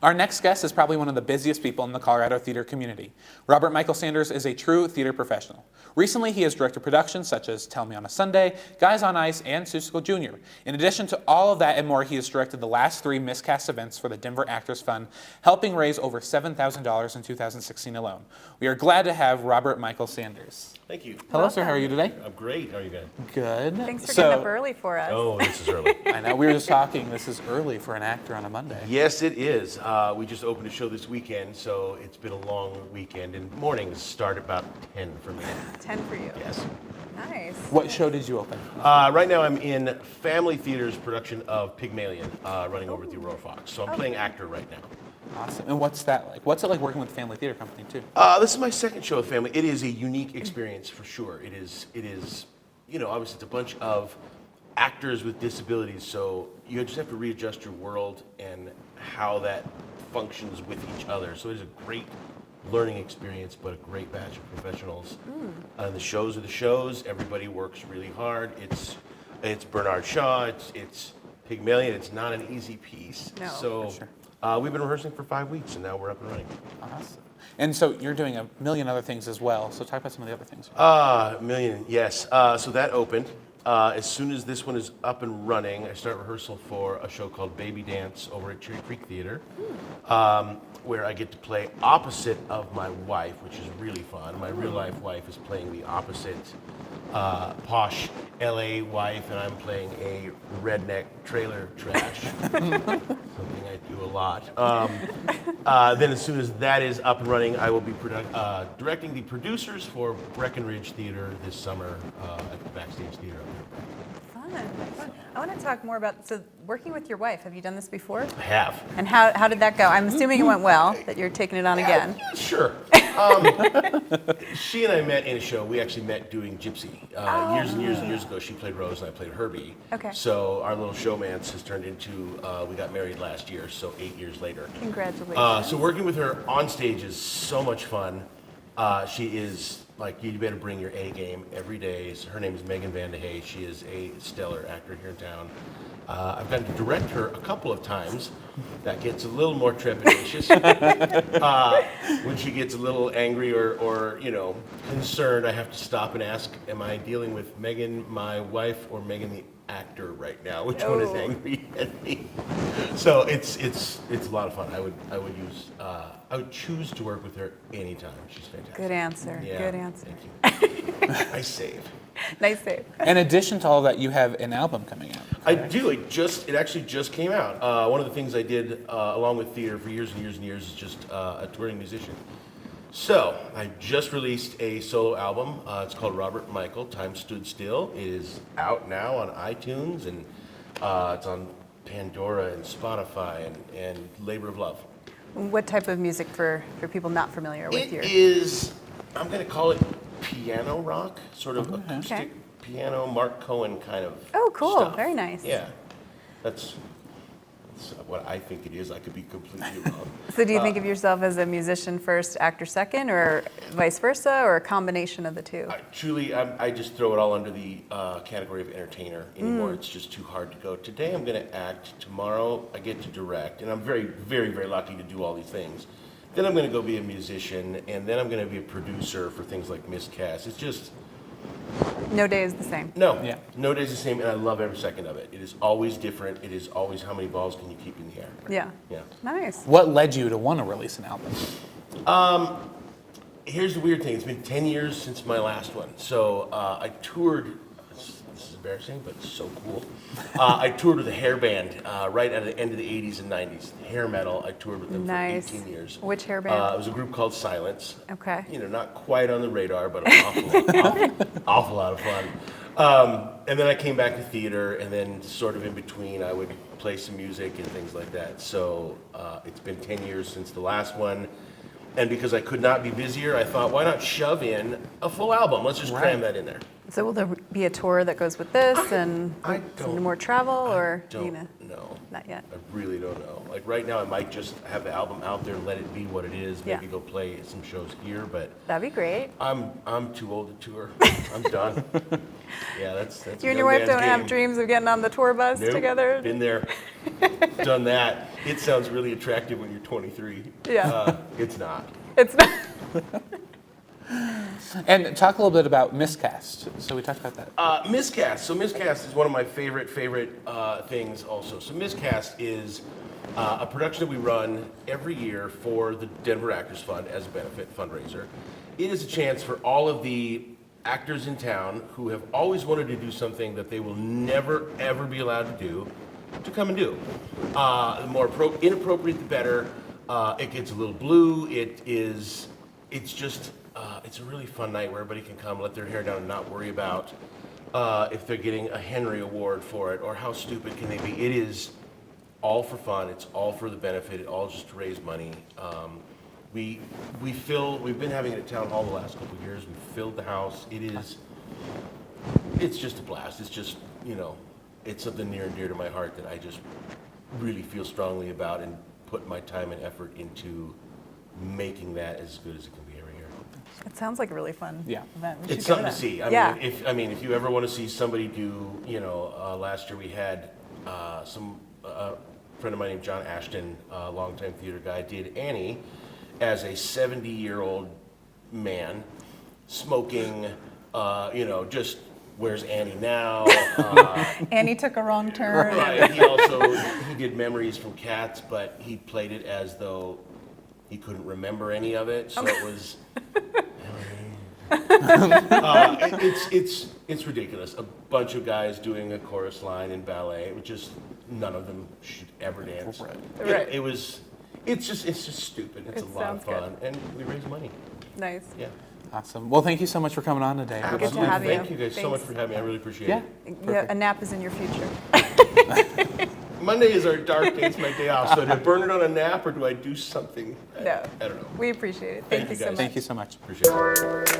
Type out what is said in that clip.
Our next guest is probably one of the busiest people in the Colorado theater community. Robert Michael Sanders is a true theater professional. Recently, he has directed productions such as Tell Me on a Sunday, Guys on Ice, and Seussical Jr. In addition to all of that and more, he has directed the last 3 miscast events for the Denver Actors Fund, helping raise over $7,000 in 2016 alone. We are glad to have Robert Michael Sanders. Thank you. Hello, sir. How are you today? I'm great. How are you guys? Good. Thanks for getting up early for us. Oh, this is early. I know, we were just talking. This is early for an actor on a Monday. Yes, it is. We just opened a show this weekend, so it's been a long weekend, and mornings start about 10 for me. 10 for you. Yes. Nice. What show did you open? Right now I'm in Family Theater's production of Pygmalion, running over at the Aurora Fox. So I'm playing actor right now. Awesome. And what's that like? What's it like working with a family theater company, too? This is my second show with Family. It is a unique experience for sure. It is, obviously it's a bunch of actors with disabilities, so you just have to readjust your world and how that functions with each other. So it is a great learning experience, but a great batch of professionals. And the shows are the shows. Everybody works really hard. It's Bernard Shaw. It's Pygmalion. It's not an easy piece. No, so for sure. we've been rehearsing for 5 weeks, and now we're up and running. Awesome. And so you're doing a million other things as well. So talk about some of the other things. Million, yes. So that opened. As soon as this one is up and running, I start rehearsal for a show called Baby Dance over at Cherry Creek Theater, where I get to play opposite of my wife, which is really fun. My real life wife is playing the opposite posh LA wife, and I'm playing a redneck trailer trash, something I do a lot. Then as soon as that is up and running, I will be directing the producers for Breckenridge Theater this summer at the Backstage Theater up there. Fun. I want to talk more about, so working with your wife, have you done this before? I have. And how did that go? I'm assuming it went well, that you're taking it on again. Yeah, sure. She and I met in a show. We actually met doing Gypsy. Years and years and years ago, she played Rose and I played Herbie. Okay. So our little showmance has turned into, we got married last year, so 8 years later. Congratulations. So working with her on stage is so much fun. She is like, you better bring your A game every day. So her name is Megan Van de Hey. She is a stellar actor here in town. I've gotten to direct her a couple of times. That gets a little more trepidatious when she gets a little angry or concerned. I have to stop and ask, am I dealing with Megan, my wife, or Megan the actor right now? Which one is angry at me? So it's a lot of fun. I would choose to work with her anytime. She's fantastic. Good answer. Yeah, Good answer. Thank you. Nice save. Nice save. In addition to all that, you have an album coming out. I do. It actually just came out. One of the things I did along with theater for years and years and years is just a touring musician. So I just released a solo album. It's called Robert Michael, Time Stood Still. It is out now on iTunes, and it's on Pandora and Spotify and Labor of Love. What type of music for people not familiar with It is, I'm going to call it piano rock, sort of acoustic piano, Mark Cohen kind of cool. stuff. Very nice. Yeah, that's what I think it is. I could be completely wrong. So do you think of yourself as a musician first, actor second, or vice versa, or a combination of the two? I just throw it all under the category of entertainer anymore. It's just too hard to go. Today I'm going to act. Tomorrow I get to direct, and I'm very, very, very lucky to do all these things. Then I'm going to go be a musician, and then I'm going to be a producer for things like Miscast. It's just... No day is the same. No. Yeah. No day's the same, and I love every second of it. It is always different. It is always how many balls can you keep in the air. Yeah. Yeah. Nice. What led you to want to release an album? Here's the weird thing. It's been 10 years since my last one. So I toured... This is embarrassing, but it's so cool. I toured with a hair band right at the end of the 80s and 90s. Hair metal. I toured with them Nice. for 18 years. Which hair band? It was a group called Silence. Okay. Not quite on the radar, but an awful lot of fun. And then I came back to theater, and then sort of in between, I would play some music and things like that. So it's been 10 years since the last one. And because I could not be busier, I thought, why not shove in a full album? Let's just cram that in there. So will there be a tour that goes with this and I some don't- more travel, or you Don't know, know. not yet? I really don't know. Like right now, I might just have the album out there, let it be what it is. Maybe Yeah. go play some shows here, but That'd be great. I'm too old to tour. I'm done. Yeah, that's. You and your wife don't have dreams. dreams of getting on the tour bus together? Been there, done that. It sounds really attractive when you're 23. Yeah. It's not. It's not. And talk a little bit about Miscast. So we talked about that. Miscast. So Miscast is one of my favorite things also. So Miscast is a production that we run every year for the Denver Actors Fund as a benefit fundraiser. It is a chance for all of the actors in town who have always wanted to do something that they will never, ever be allowed to do, to come and do. The more inappropriate, the better. It gets a little blue. It's a really fun night where everybody can come, let their hair down, and not worry about if they're getting a Henry Award for it or how stupid can they be. It is all for fun. It's all for the benefit. It all just to raise money. We've been having it at Town Hall the last couple of years. We've filled the house. It's just a blast. It's just, it's something near and dear to my heart that I just really feel strongly about and put my time and effort into making that as good as it can be every year. It sounds like a really fun Yeah. event. We It's should go something to see. yeah. If you ever want to see somebody do, last year we had a friend of mine named John Ashton, a longtime theater guy, did Annie as a 70-year-old man, smoking, just where's Annie now? Annie took a wrong turn. Right. He did Memories from Cats, but he played it as though he couldn't remember any of it, so it was. It's ridiculous. A bunch of guys doing a chorus line in ballet, which just none of them should ever dance. Right. Right. It's just stupid. It's It a lot of sounds good. fun, and we raise money. Nice. Yeah. Awesome. Well, thank you so much for coming on today. Good to have you. Thank you guys so much Thanks. for having me. I really appreciate Yeah. it. Yeah, a nap is in your future. Monday is our dark day. It's my day off. So do I burn it on a nap or do I do something? No. I don't know. We appreciate it. Thank Thank you you so guys. much. Thank you so much. Appreciate it.